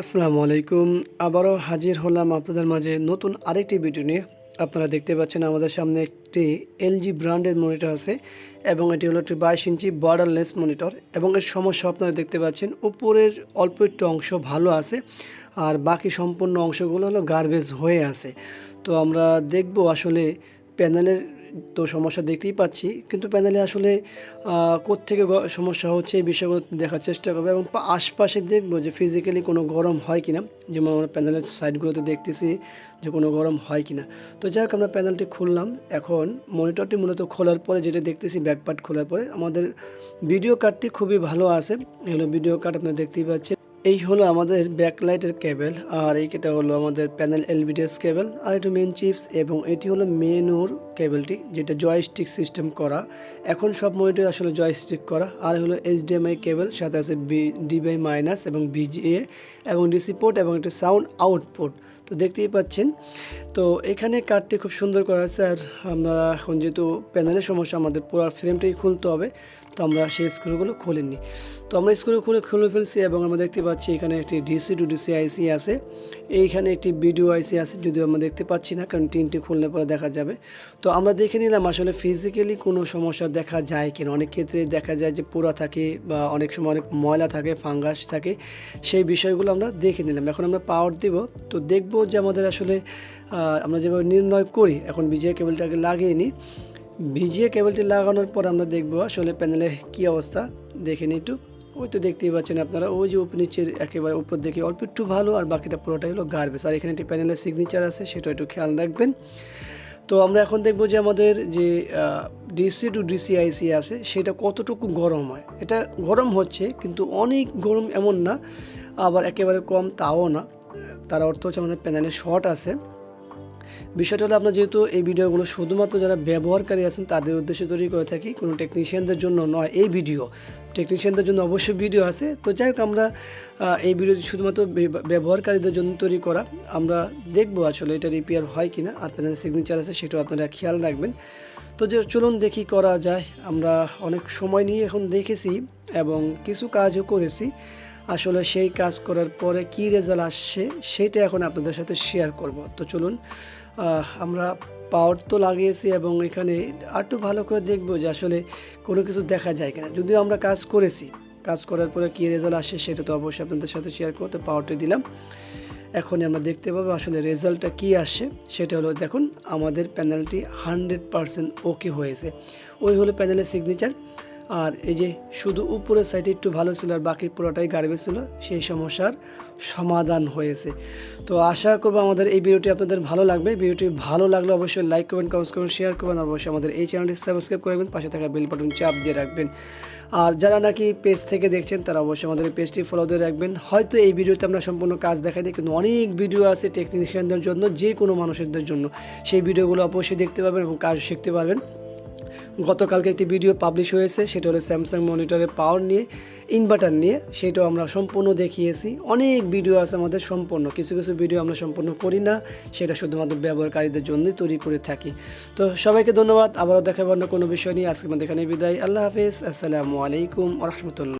আসসালামু আলাইকুম। আবারও হাজির হলাম আপনাদের মাঝে নতুন আরেকটি ভিডিও নিয়ে। আপনারা দেখতে পাচ্ছেন আমাদের সামনে একটি এলজি ব্র্যান্ডের মনিটর আছে এবং এটি হলো একটি 22 ইঞ্চি বর্ডারলেস মনিটর এবং এর সমস্যা আপনারা দেখতে পাচ্ছেন উপরের অল্প একটু অংশ ভালো আছে আর বাকি সম্পূর্ণ অংশগুলো হলো গার্বেজ হয়ে আছে। তো আমরা দেখব আসলে প্যানেলের তো সমস্যা দেখতেই পাচ্ছি, কিন্তু প্যানেলে আসলে কোত্থেকে সমস্যা হচ্ছে এই বিষয়গুলো দেখার চেষ্টা করবো এবং আশপাশে দেখবো যে ফিজিক্যালি কোনো গরম হয় কিনা। যেমন আমরা প্যানেলের সাইডগুলোতে দেখতেছি যে কোনো গরম হয় কিনা। তো যাই হোক, আমরা প্যানেলটি খুললাম। এখন মনিটরটি মূলত খোলার পরে যেটা দেখতেছি, ব্যাকপার্ট খোলার পরে আমাদের ভিডিও কার্ডটি খুবই ভালো আছে। এই হলো ভিডিও কার্ড, আপনারা দেখতেই পাচ্ছেন। এই হলো আমাদের ব্যাকলাইটের কেবল, আর এইটা হলো আমাদের প্যানেল এলবিডিএস কেবল, আর এটা মেন চিপস এবং এটি হলো মেনুর কেবলটি, যেটা জয়স্টিক সিস্টেম করা। এখন সব মনিটর আসলে জয়স্টিক করা। আর হলো এইচডিএমআই কেবল, সাথে আছে ডিবিআই মাইনাস এবং ভিজিএ এবং ডিসি পোর্ট এবং একটা সাউন্ড আউটপুট। তো দেখতেই পাচ্ছেন। তো এখানে কার্ডটি খুব সুন্দর করা আছে। আর আমরা এখন যেহেতু প্যানেলের সমস্যা, আমাদের পুরো ফ্রেমটাই খুলতে হবে, তো আমরা সেই স্ক্রুগুলো খুলিনি। তো আমরা স্ক্রু খুলে ফেলছি এবং আমরা দেখতে পাচ্ছি এখানে একটি ডিসি টু ডিসি আইসি আছে, এইখানে একটি ভিডিও আইসি আছে, যদিও আমরা দেখতে পাচ্ছি না কারণ টিনটি খুললে পরে দেখা যাবে। তো আমরা দেখে নিলাম আসলে ফিজিক্যালি কোনো সমস্যা দেখা যায় কিনা। অনেক ক্ষেত্রে দেখা যায় যে পোড়া থাকে বা অনেক সময় অনেক ময়লা থাকে, ফাঙ্গাস থাকে, সেই বিষয়গুলো আমরা দেখে নিলাম। এখন আমরা পাওয়ার দিব, তো দেখব যে আমাদের আসলে আমরা যেভাবে নির্ণয় করি। এখন ভিজিএ কেবলটাকে লাগিয়ে নিই। ভিজিএ কেবলটি লাগানোর পর আমরা দেখব আসলে প্যানেলে কী অবস্থা, দেখে নিই একটু। ওই তো দেখতেই পাচ্ছেন আপনারা, ওই যে নিচের একেবারে উপর দেখে অল্প একটু ভালো, আর বাকিটা পুরোটাই হলো গার্বেজ। আর এখানে একটি প্যানেলের সিগনেচার আছে, সেটা একটু খেয়াল রাখবেন। তো আমরা এখন দেখব যে আমাদের যে ডিসি টু ডিসি আইসি আছে সেটা কতটুকু গরম হয়। এটা গরম হচ্ছে, কিন্তু অনেক গরম এমন না, আবার একেবারে কম তাও না। তার অর্থ হচ্ছে আমাদের প্যানেলে শর্ট আছে। বিষয়টা হলো, আমরা যেহেতু এই ভিডিওগুলো শুধুমাত্র যারা ব্যবহারকারী আছেন তাদের উদ্দেশ্যে তৈরি করে থাকি, কোনো টেকনিশিয়ানদের জন্য নয় এই ভিডিও। টেকনিশিয়ানদের জন্য অবশ্যই ভিডিও আছে। তো যাই হোক, আমরা এই ভিডিওটি শুধুমাত্র ব্যবহারকারীদের জন্য তৈরি করা। আমরা দেখবো আসলে এটা রিপেয়ার হয় কিনা। আর প্যানেলের সিগনেচার আছে, সেটাও আপনারা খেয়াল রাখবেন। তো যে চলুন দেখি করা যায়। আমরা অনেক সময় নিয়ে এখন দেখেছি এবং কিছু কাজও করেছি। আসলে সেই কাজ করার পরে কী রেজাল্ট আসছে সেটা এখন আপনাদের সাথে শেয়ার করব। তো চলুন, আমরা পাওয়ার তো লাগিয়েছি এবং এখানে আরেকটু ভালো করে দেখব যে আসলে কোনো কিছু দেখা যায় কিনা। যদিও আমরা কাজ করেছি, কাজ করার পরে কী রেজাল্ট আসে সেটা তো অবশ্যই আপনাদের সাথে শেয়ার করতে পাওয়ারটি দিলাম। এখনই আমরা দেখতে পাবো আসলে রেজাল্টটা কী আসে। সেটা হলো, দেখুন আমাদের প্যানেলটি 100% ওকে হয়েছে। ওই হলো প্যানেলের সিগনেচার। আর এই যে শুধু উপরের সাইডে একটু ভালো ছিল আর বাকি পুরোটাই গার্বেজ ছিল, সেই সমস্যার সমাধান হয়েছে। তো আশা করবো আমাদের এই ভিডিওটি আপনাদের ভালো লাগবে। ভিডিওটি ভালো লাগলে অবশ্যই লাইক করবেন, কমেন্টস করবেন, শেয়ার করবেন। অবশ্যই আমাদের এই চ্যানেলটি সাবস্ক্রাইব করবেন, পাশে থাকা বেল বাটন চাপ দিয়ে রাখবেন। আর যারা নাকি পেজ থেকে দেখছেন তারা অবশ্যই আমাদের এই পেজটি ফলো দিয়ে রাখবেন। হয়তো এই ভিডিওতে আমরা সম্পূর্ণ কাজ দেখাইনি, কিন্তু অনেক ভিডিও আছে টেকনিশিয়ানদের জন্য, যে কোনো মানুষদের জন্য। সেই ভিডিওগুলো অবশ্যই দেখতে পাবেন এবং কাজ শিখতে পারবেন। গতকালকে একটি ভিডিও পাবলিশ হয়েছে, সেটা হলো স্যামসাং মনিটরের পাওয়ার নিয়ে, ইনভার্টার নিয়ে। সেটাও আমরা সম্পূর্ণ দেখিয়েছি। অনেক ভিডিও আছে আমাদের সম্পূর্ণ, কিছু কিছু ভিডিও আমরা সম্পূর্ণ করি না, সেটা শুধুমাত্র ব্যবহারকারীদের জন্যই তৈরি করে থাকি। তো সবাইকে ধন্যবাদ। আবারও দেখাবো অন্য কোনো বিষয় নিয়ে। আজকে আমাদের এখানে বিদায়। আল্লাহ হাফিজ। আসসালামু আলাইকুম ওয়া রাহমাতুল্লাহ।